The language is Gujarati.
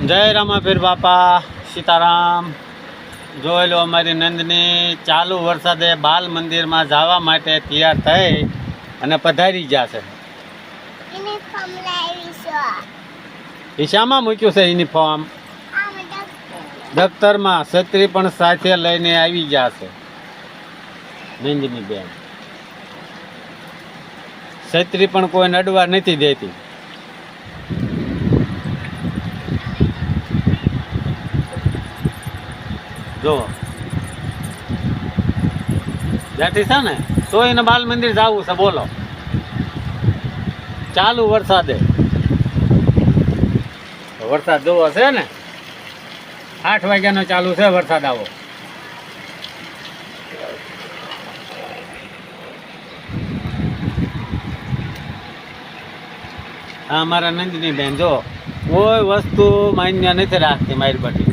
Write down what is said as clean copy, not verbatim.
જય રામાપીર બાપા સીતારામ। જોઈ લો અમારી નંદની ચાલુ વરસાદે બાલ મંદિરમાં જવા માટે તૈયાર થઈ અને પધારી ગયા છે। ઈશામાં મૂક્યું છે યુનિફોર્મ, દફતરમાં છત્રી પણ સાથે લઈને આવી ગયા છે। નંદની બેન છત્રી પણ કોઈ નડવા નથી દેતી। જો બેઠી છે ને તો એને બાલ મંદિર જવું છે। બોલો ચાલુ વરસાદે, વરસાદ જોવો છે ને 8 વાગ્યાનો ચાલુ છે વરસાદ। આવો હા મારા નંદની બેન જો કોઈ વસ્તુ માન્ય નથી રાખતી મારી બટી।